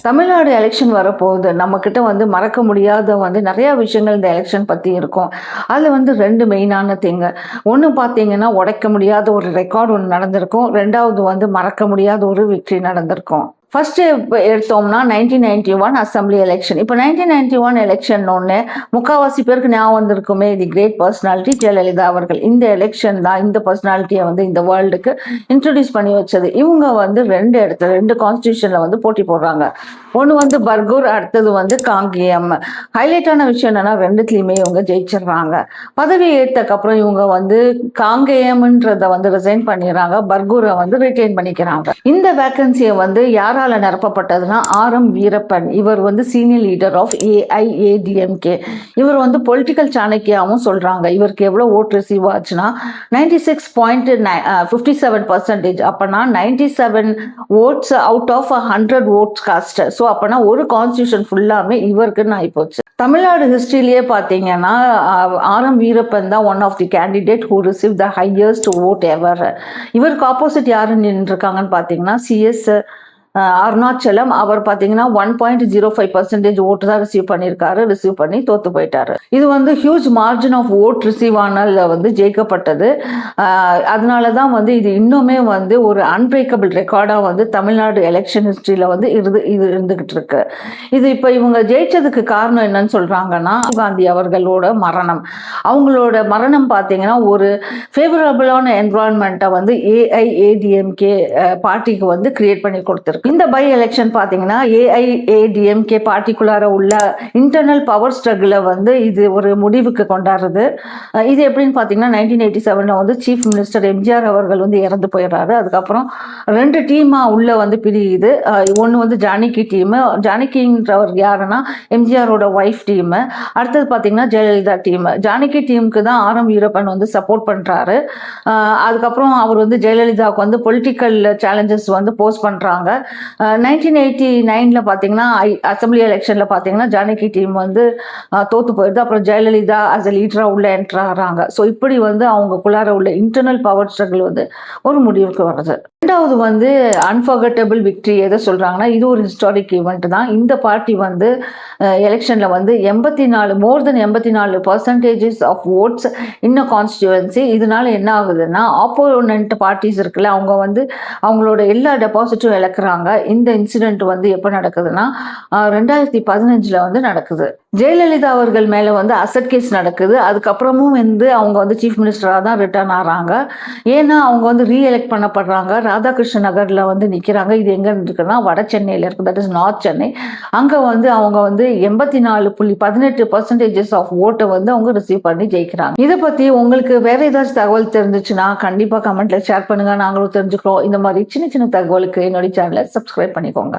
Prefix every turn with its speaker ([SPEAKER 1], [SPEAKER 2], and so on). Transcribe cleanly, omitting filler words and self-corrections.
[SPEAKER 1] Tamil Nadu election வரப்போகுது. நம்மக்கிட்ட மறக்க முடியாத நிறைய விஷயங்கள் இந்த எலெக்ஷன் பத்தி இருக்கும். அதுல 2 மெயினான திங். ஒண்ணு பார்த்தீங்கன்னா, உடைக்க முடியாத ஒரு ரெக்கார்ட் ஒண்ணு நடந்திருக்கும். 2வது மறக்க முடியாத ஒரு வெற்றி நடந்திருக்கும். ஃபர்ஸ்ட் எடுத்தோம்னா 1991 அசம்பிளி எலெக்ஷன். இப்போ 1991 எலெக்ஷன் ஒன்று முக்கால்வாசி பேருக்கு ஞாபகம் வந்திருக்குமே, தி கிரேட் பர்சனாலிட்டி ஜெயலலிதா அவர்கள். இந்த எலெக்ஷன் தான் இந்த பர்சனாலிட்டியை இந்த வேர்ல்டுக்கு இன்ட்ரடியூஸ் பண்ணி வச்சது. இவங்க 2 கான்ஸ்டியூஷன்ல போட்டி போடுறாங்க. ஒன்று பர்கூர், அடுத்தது காங்கேயம். ஹைலைட்டான விஷயம் என்னன்னா, 2த்துலையுமே இவங்க ஜெயிச்சிடுறாங்க. பதவி ஏற்றக்கப்புறம் இவங்க காங்கேயம்ன்றத ரிசைன் பண்ணிடுறாங்க, பர்கூரை ரிட்டைன் பண்ணிக்கிறாங்க. இந்த வேக்கன்சியை யாரால நிரப்பப்பட்டதுன்னா ஆர்.எம். வீரப்பன். இவர் சீனியர் லீடர் ஆஃப் ஏஐஏடிஎம்கே. இவர் பொலிட்டிக்கல் சாணக்கியாவும் சொல்றாங்க. இவருக்கு எவ்வளவு ஓட் ரிசீவ் ஆச்சுன்னா 96.57%. அப்பனா 97 votes out of 100 votes cast. So அப்பனா ஒரு கான்ஸ்டியூஷன் ஃபுல்லாமே இவருக்குன்னு ஆயிப்போச்சு. தமிழ்நாடு ஹிஸ்டரியிலேயே பார்த்தீங்கன்னா ஆர்.எம். வீரப்பன் தான் one of the candidate who receive the highest vote ever. இவருக்கு ஆப்போசிட் யாரு நின்றுருக்காங்கன்னு பார்த்தீங்கன்னா சிஎஸ் அருணாச்சலம். அவர் பார்த்தீங்கன்னா 1.05% ஓட்டு தான் ரிசீவ் பண்ணி தோத்து போயிட்டாரு. இது huge margin of vote receive ஆனால் ஜெயிக்கப்பட்டது. அதனால தான் இது இன்னுமே ஒரு அன்பிரேக்கபிள் ரெக்கார்டாக தமிழ்நாடு எலெக்ஷன் ஹிஸ்டரியில் இது இருந்துகிட்டு இருக்கு. இது இப்போ இவங்க ஜெயிச்சதுக்கு காரணம் என்னன்னு சொல்றாங்கன்னா, காந்தி அவர்களோட மரணம். அவங்களோட மரணம் பார்த்தீங்கன்னா ஒரு ஃபேவரபிளான என்வரான்மெண்ட்டை ஏஐஏடிஎம்கே பார்ட்டிக்கு கிரியேட் பண்ணி கொடுத்துருக்கு. இந்த பை எலெக்ஷன் பார்த்தீங்கன்னா ஏஐஏடிஎம்கே பார்ட்டிக்குள்ளார உள்ள இன்டர்னல் பவர் ஸ்ட்ரகிளை இது ஒரு முடிவுக்கு கொண்டாடுறது. இது எப்படின்னு பார்த்தீங்கன்னா 1987 சீஃப் மினிஸ்டர் எம்ஜிஆர் அவர்கள் இறந்து போயிடுறாரு. அதுக்கப்புறம் 2 டீமாக உள்ள பிரியுது. ஒன்று ஜானகி டீமு. ஜானகின்றவர் யாருன்னா எம்ஜிஆரோட ஒய்ஃப் டீமு. அடுத்தது பார்த்தீங்கன்னா ஜெயலலிதா டீம். ஜானகி டீமுக்கு தான் ஆர்.எம். வீரப்பன் சப்போர்ட் பண்ணுறாரு. அதுக்கப்புறம் அவர் ஜெயலலிதாவுக்கு பொலிட்டிக்கல் சேலஞ்சஸ் போஸ்ட் பண்ணுறாங்க. 1989 பார்த்தீங்கன்னா அசம்பிளி எலெக்ஷனில் பார்த்தீங்கன்னா ஜானகி டீம் தோத்து போயிடுது. அப்புறம் ஜெயலலிதா அஸ் அ லீடராக உள்ள என்டர் ஆகிறாங்க. ஸோ இப்படி அவங்களுக்குள்ளார உள்ள இன்டர்னல் பவர் ஸ்ட்ரகிள் ஒரு முடிவுக்கு வருது. 2வது அன்ஃபர்கட்டபிள் விக்ட்ரி எதை சொல்கிறாங்கன்னா, இது ஒரு ஹிஸ்டாரிக் ஈவெண்ட் தான். இந்த பார்ட்டி எலெக்ஷனில் 84 மோர் தென் 84% ஆஃப் ஓட்ஸ் இன்ன கான்ஸ்டியூவன்சி. இதனால என்ன ஆகுதுன்னா, ஆப்போனன்ட் பார்ட்டிஸ் இருக்குல்ல, அவங்க அவங்களோட எல்லா டெபாசிட்டும் இழக்கிறாங்க. இந்த இன்சிடென்ட் எப்போ நடக்குதுன்னா 2015 நடக்குது. ஜெயலலிதா அவர்கள் மேலே அசட் கேஸ் நடக்குது. அதுக்கப்புறமும் அவங்க சீஃப் மினிஸ்டராக தான் ரிட்டர்ன் ஆகிறாங்க. ஏன்னா அவங்க ரீஎலெக்ட் பண்ணப்படுறாங்க. ராதாகிருஷ்ண நகரில் நிற்கிறாங்க. இது எங்கே இருக்குன்னா வட சென்னையில் இருக்குது, தட் இஸ் நார்த் சென்னை. அங்கே அவங்க 84.18% ஆஃப் ஓட்டை அவங்க ரிசீவ் பண்ணி ஜெயிக்கிறாங்க. இதை பற்றி உங்களுக்கு வேற ஏதாச்சும் தகவல் தெரிஞ்சிச்சுன்னா கண்டிப்பாக கமெண்ட்ல ஷேர் பண்ணுங்க, நாங்களும் தெரிஞ்சுக்கிறோம். இந்த மாதிரி சின்ன சின்ன தகவலுக்கு என்னுடைய சேனலை சப்ஸ்கிரைப் பண்ணிக்கோங்க.